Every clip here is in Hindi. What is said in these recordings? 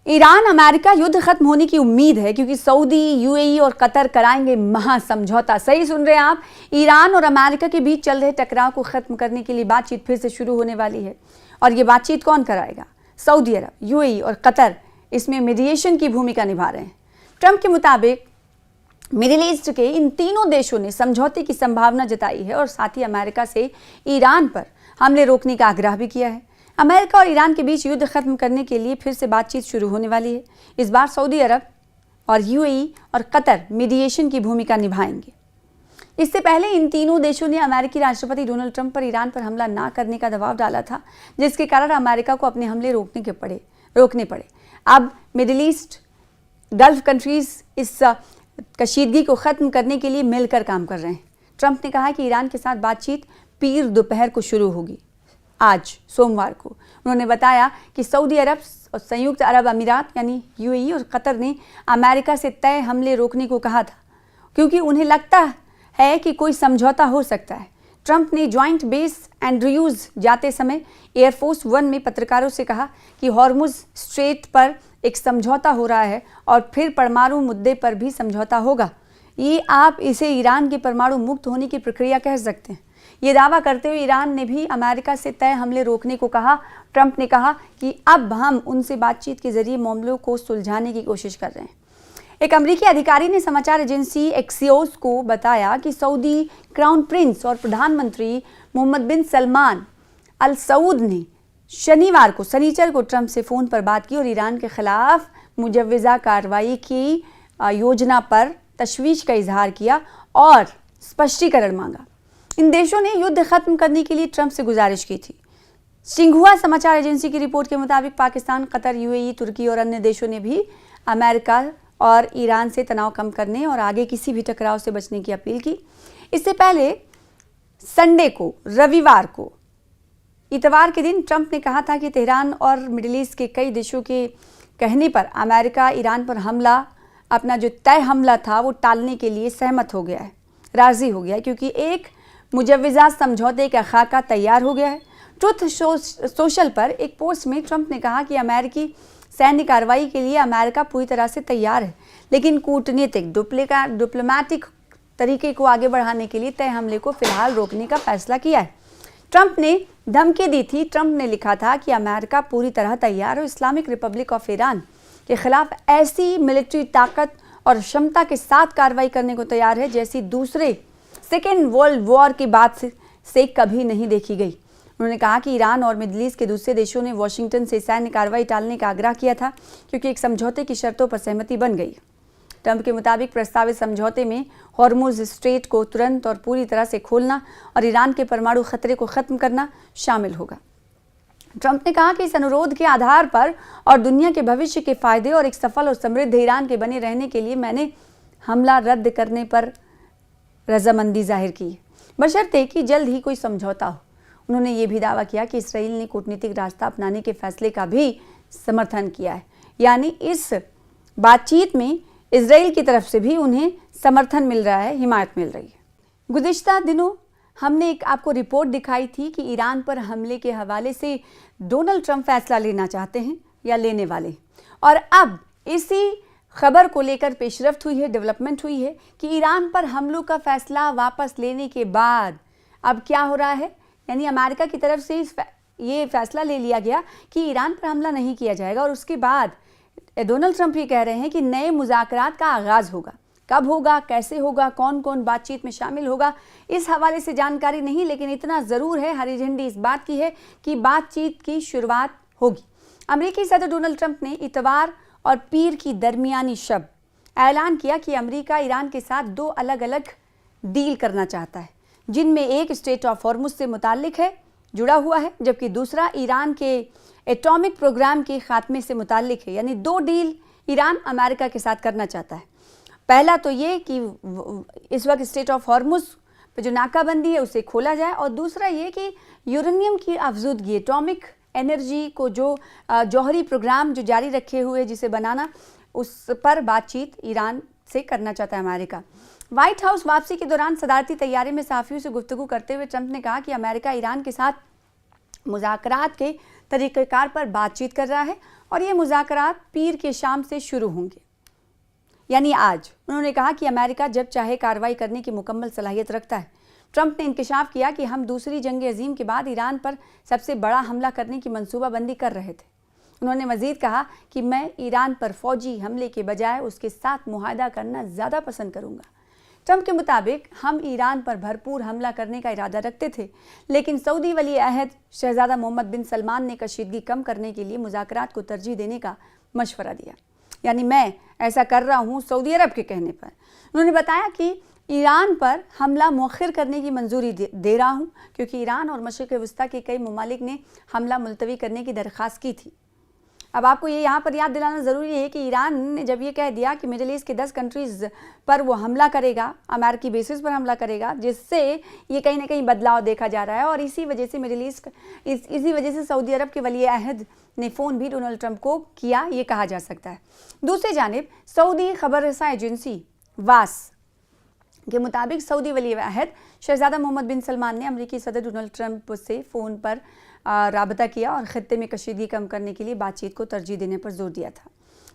ईरान अमेरिका युद्ध खत्म होने की उम्मीद है क्योंकि सऊदी, यूएई और कतर कराएंगे महासमझौता। सही सुन रहे हैं आप, ईरान और अमेरिका के बीच चल रहे टकराव को खत्म करने के लिए बातचीत फिर से शुरू होने वाली है। और ये बातचीत कौन कराएगा? सऊदी अरब, यूएई और कतर इसमें मीडिएशन की भूमिका निभा रहे हैं। ट्रंप के मुताबिक मिडिल ईस्ट के इन तीनों देशों ने समझौते की संभावना जताई है और साथ ही अमेरिका से ईरान पर हमले रोकने का आग्रह भी किया है। अमेरिका और ईरान के बीच युद्ध खत्म करने के लिए फिर से बातचीत शुरू होने वाली है। इस बार सऊदी अरब और यूएई और कतर मीडिएशन की भूमिका निभाएंगे। इससे पहले इन तीनों देशों ने अमेरिकी राष्ट्रपति डोनाल्ड ट्रंप पर ईरान पर हमला ना करने का दबाव डाला था, जिसके कारण अमेरिका को अपने हमले रोकने पड़े। अब मिडिल ईस्ट गल्फ कंट्रीज इस कशीदगी को खत्म करने के लिए मिलकर काम कर रहे हैं। ट्रंप ने कहा कि ईरान के साथ बातचीत पीर दोपहर को शुरू होगी, आज सोमवार को। उन्होंने बताया कि सऊदी अरब और संयुक्त अरब अमीरात यानी यूएई और कतर ने अमेरिका से तय हमले रोकने को कहा था क्योंकि उन्हें लगता है कि कोई समझौता हो सकता है। ट्रंप ने ज्वाइंट बेस एंड्रयूज जाते समय एयरफोर्स वन में पत्रकारों से कहा कि हॉर्मुज स्ट्रेट पर एक समझौता हो रहा है और फिर परमाणु मुद्दे पर भी समझौता होगा। ये आप इसे ईरान के परमाणु मुक्त होने की प्रक्रिया कह सकते हैं। ये दावा करते हुए ईरान ने भी अमेरिका से तय हमले रोकने को कहा। ट्रंप ने कहा कि अब हम उनसे बातचीत के जरिए मामलों को सुलझाने की कोशिश कर रहे हैं। एक अमेरिकी अधिकारी ने समाचार एजेंसी एक्सियोस को बताया कि सऊदी क्राउन प्रिंस और प्रधानमंत्री मोहम्मद बिन सलमान अल सऊद ने शनिचर को ट्रंप से फ़ोन पर बात की और ईरान के खिलाफ मुजव्वज़ा कार्रवाई की योजना पर तशवीश का इजहार किया और स्पष्टीकरण मांगा। इन देशों ने युद्ध खत्म करने के लिए ट्रंप से गुजारिश की थी। सिंहुआ समाचार एजेंसी की रिपोर्ट के मुताबिक पाकिस्तान, कतर, यूएई, तुर्की और अन्य देशों ने भी अमेरिका और ईरान से तनाव कम करने और आगे किसी भी टकराव से बचने की अपील की। इससे पहले इतवार के दिन ट्रंप ने कहा था कि तेहरान और मिडिल ईस्ट के कई देशों के कहने पर अमेरिका ईरान पर अपना जो तय हमला था वो टालने के लिए राजी हो गया है क्योंकि एक मुजव्वज़ा समझौते का खाका तैयार हो गया है। ट्रुथ सोशल पर एक पोस्ट में ट्रंप ने कहा कि अमेरिकी सैन्य कार्रवाई के लिए अमेरिका पूरी तरह से तैयार है, लेकिन कूटनीतिक डिप्लोमैटिक तरीके को आगे बढ़ाने के लिए तय हमले को फिलहाल रोकने का फैसला किया है। ट्रंप ने धमकी दी थी। ट्रंप ने लिखा था कि अमेरिका पूरी तरह तैयार और इस्लामिक रिपब्लिक ऑफ ईरान के खिलाफ ऐसी मिलिट्री ताकत और क्षमता के साथ कार्रवाई करने को तैयार है जैसी दूसरे सेकेंड वर्ल्ड वॉर के बाद से कभी नहीं देखी गई। उन्होंने कहा कि ईरान और मिडिल ईस्ट के दूसरे देशों ने वाशिंगटन से सैन्य कार्रवाई टालने का आग्रह किया था क्योंकि एक समझौते की शर्तों पर सहमति बन गई। ट्रंप के मुताबिक प्रस्तावित समझौते में हॉर्मुज स्ट्रेट को तुरंत और पूरी तरह से खोलना और ईरान के परमाणु खतरे को खत्म करना शामिल होगा। ट्रंप ने कहा कि इस अनुरोध के आधार पर और दुनिया के भविष्य के फायदे और एक सफल और समृद्ध ईरान के बने रहने के लिए मैंने हमला रद्द करने पर रजामंदी जाहिर की, बशर्ते कि जल्द ही कोई समझौता हो। उन्होंने ये भी दावा किया कि इसराइल ने कूटनीतिक रास्ता अपनाने के फैसले का भी समर्थन किया है, यानी इस बातचीत में इसराइल की तरफ से भी उन्हें समर्थन मिल रहा है, हिमायत मिल रही है। गुज़िश्ता दिनों हमने एक आपको रिपोर्ट दिखाई थी कि ईरान पर हमले के हवाले से डोनाल्ड ट्रंप फैसला लेना चाहते हैं या लेने वाले, और अब इसी खबर को लेकर पेशरफ्त हुई है, डेवलपमेंट हुई है कि ईरान पर हमलों का फैसला वापस लेने के बाद अब क्या हो रहा है, यानी अमेरिका की तरफ से ये फैसला ले लिया गया कि ईरान पर हमला नहीं किया जाएगा और उसके बाद डोनाल्ड ट्रंप ये कह रहे हैं कि नए मुज़ाकरात का आगाज़ होगा। कब होगा, कैसे होगा, कौन कौन बातचीत में शामिल होगा, इस हवाले से जानकारी नहीं, लेकिन इतना ज़रूर है, हरी झंडी इस बात की है कि बातचीत की शुरुआत होगी। अमेरिकी सदर डोनाल्ड ट्रंप ने इतवार और पीर की दरमियानी शब ऐलान किया कि अमेरिका ईरान के साथ दो अलग अलग डील करना चाहता है, जिनमें एक स्ट्रेट ऑफ हॉर्मुज से मुताल्लिक है, जुड़ा हुआ है, जबकि दूसरा ईरान के एटॉमिक प्रोग्राम के खात्मे से मुताल्लिक है। यानी दो डील ईरान अमेरिका के साथ करना चाहता है। पहला तो ये कि इस वक्त स्ट्रेट ऑफ हॉर्मुज पे जो नाकाबंदी है उसे खोला जाए, और दूसरा ये कि यूरेनियम की अफजूदगी, एटॉमिक एनर्जी को जो जौहरी प्रोग्राम जो जारी रखे हुए जिसे बनाना, उस पर बातचीत ईरान से करना चाहता है अमेरिका। व्हाइट हाउस वापसी के दौरान सदारती तैयारी में सहाफ़ियों से गुफ्तगू करते हुए ट्रंप ने कहा कि अमेरिका ईरान के साथ मुज़ाकरात के तरीक़ेकार पर बातचीत कर रहा है और ये मुज़ाकरात पीर के शाम से शुरू होंगे, यानी आज। उन्होंने कहा कि अमेरिका जब चाहे कार्रवाई करने की मुकम्मल सलाहियत रखता है। ट्रंप ने इंकशाफ किया कि हम दूसरी जंग अजीम के बाद ईरान पर सबसे बड़ा हमला करने की मंसूबाबंदी कर रहे थे। उन्होंने मजीद कहा कि मैं ईरान पर फौजी हमले के बजाय उसके साथ मुआहदा करना ज़्यादा पसंद करूँगा। ट्रंप के मुताबिक हम ईरान पर भरपूर हमला करने का इरादा रखते थे, लेकिन सऊदी वली अहद शहजादा मोहम्मद बिन सलमान ने कशीदगी कम करने के लिए मुज़ाकरात को तरजीह देने का मशवरा दिया। यानी मैं ऐसा कर रहा हूँ सऊदी अरब के कहने पर। उन्होंने बताया कि ईरान पर हमला मौखिर करने की मंजूरी दे रहा हूँ, क्योंकि ईरान और मशरिक़ वस्ता के कई ममालिक ने हमला मुलतवी करने की दरख्वास्त की थी। अब आपको ये यहाँ पर याद दिलाना ज़रूरी है कि ईरान ने जब ये कह दिया कि मिडिल ईस्ट के 10 कंट्रीज़ पर वो हमला करेगा, अमेरिकी बेसिस पर हमला करेगा, जिससे ये कहीं ना कहीं बदलाव देखा जा रहा है। और इसी वजह से मिडिल ईस्ट इसी वजह से सऊदी अरब के वली अहद ने फ़ोन भी डोनाल्ड ट्रंप को किया, ये कहा जा सकता है। दूसरी जानिब सऊदी खबर रसा एजेंसी वास के मुताबिक सऊदी वली अहद शहजादा मोहम्मद बिन सलमान ने अमेरिकी सदर डोनाल्ड ट्रंप से फ़ोन पर राबता किया और ख़ित्ते में कशीदगी कम करने के लिए बातचीत को तरजीह देने पर जोर दिया था।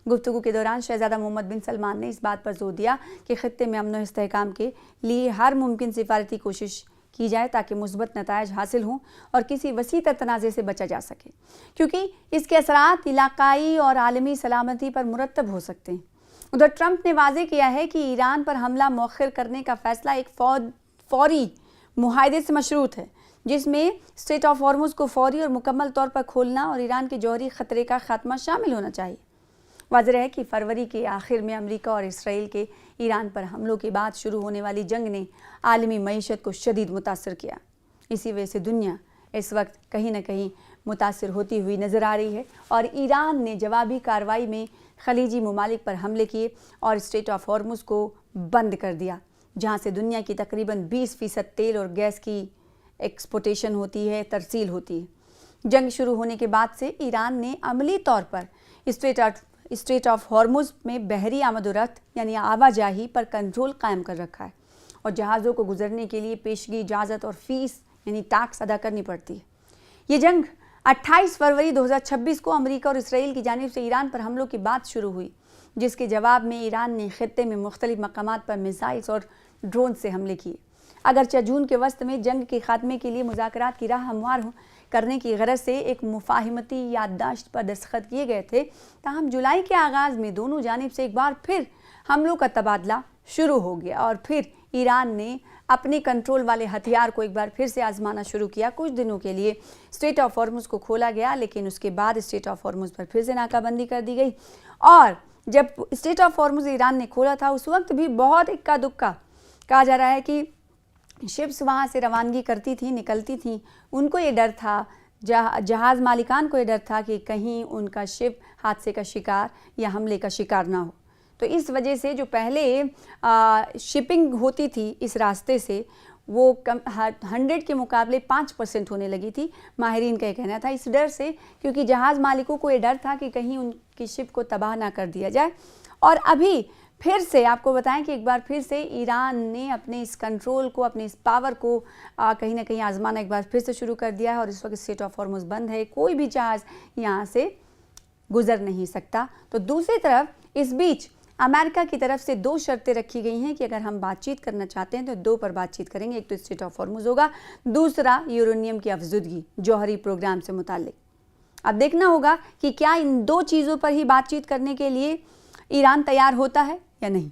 गुफ्तगू के दौरान शहजादा मोहम्मद बिन सलमान ने इस बात पर जोर दिया कि ख़ित्ते में अमन व इस्तेहकाम के लिए हर मुमकिन सिफारती कोशिश की जाए ताकि मुस्बत नतायज हासिल हों और किसी वसी तर तनाज़े से बचा जा सके, क्योंकि इसके असरात इलाकाई और आलमी सलामती पर मुरतब हो सकते हैं। उधर ट्रंप ने वाज़ेह किया है कि ईरान पर हमला मौखिर करने का फ़ैसला एक फौरी मुआहदे से मशरूत है, जिसमें स्ट्रेट ऑफ हॉर्मुज को फौरी और मुकम्मल तौर पर खोलना और ईरान के जौहरी ख़तरे का खात्मा शामिल होना चाहिए। वाज़ेह है कि फरवरी के आखिर में अमेरिका और इसराइल के ईरान पर हमलों के बाद शुरू होने वाली जंग ने आलमी मईशत को शदीद मुतासर किया। इसी वजह से दुनिया इस वक्त कहीं ना कहीं मुतासर होती हुई नज़र आ रही है और ईरान ने जवाबी कार्रवाई में खलीजी ममालिक पर हमले किए और स्ट्रेट ऑफ हॉर्मुज को बंद कर दिया, जहाँ से दुनिया की तकरीबन 20% तेल और गैस की एक्सपोर्टेशन होती है, तरसील होती है। जंग शुरू होने के बाद से ईरान ने अमली तौर पर स्ट्रेट ऑफ हॉर्मुज में बहरी आमद-ओ-रफ्त यानी आवाजाही पर कंट्रोल कायम कर रखा है और जहाज़ों को गुजरने के लिए पेशगी इजाज़त और फ़ीस यानी टैक्स अदा करनी पड़ती है। ये जंग 28 फरवरी 2026 को अमेरिका और इसराइल की जानिब से ईरान पर हमलों की बात शुरू हुई, जिसके जवाब में ईरान ने ख़ित्ते में मुख्तलिफ मकामात पर मिसाइल्स और ड्रोन से हमले किए। अगरचे जून के वस्त में जंग के खात्मे के लिए मुज़ाकरात की राह हमवार करने की गरज से एक मुफाहिमती याददाश्त पर दस्तखत किए गए थे, ताहम जुलाई के आगाज़ में दोनों जानिब से एक बार फिर हमलों का तबादला शुरू हो गया और फिर ईरान ने अपने कंट्रोल वाले हथियार को एक बार फिर से आजमाना शुरू किया। कुछ दिनों के लिए स्ट्रेट ऑफ हॉर्मुज को खोला गया, लेकिन उसके बाद स्ट्रेट ऑफ हॉर्मुज पर फिर से नाकाबंदी कर दी गई और जब स्ट्रेट ऑफ हॉर्मुज ईरान ने खोला था उस वक्त भी बहुत इक्का दुक्का कहा जा रहा है कि शिप्स वहाँ से रवानगी करती थी, निकलती थी, उनको ये डर था, जहाज़ मालिकान को ये डर था कि कहीं उनका शिप हादसे का शिकार या हमले का शिकार ना हो। तो इस वजह से जो पहले शिपिंग होती थी इस रास्ते से वो 100 के मुकाबले 5% होने लगी थी, माहिरीन का ये कहना था, इस डर से, क्योंकि जहाज़ मालिकों को ये डर था कि कहीं उनकी शिप को तबाह ना कर दिया जाए। और अभी फिर से आपको बताएं कि एक बार फिर से ईरान ने अपने इस कंट्रोल को, अपने इस पावर को कहीं ना कहीं आजमाना एक बार फिर से शुरू कर दिया है और इस वक्त स्ट्रेट ऑफ हॉर्मुज बंद है, कोई भी जहाज़ यहाँ से गुजर नहीं सकता। तो दूसरी तरफ इस बीच अमेरिका की तरफ से 2 शर्तें रखी गई हैं कि अगर हम बातचीत करना चाहते हैं तो 2 पर बातचीत करेंगे। एक तो स्ट्रेट ऑफ हॉर्मुज होगा, दूसरा यूरेनियम की अफजुदगी जौहरी प्रोग्राम से मुताल्लिक। अब देखना होगा कि क्या इन 2 चीज़ों पर ही बातचीत करने के लिए ईरान तैयार होता है या नहीं।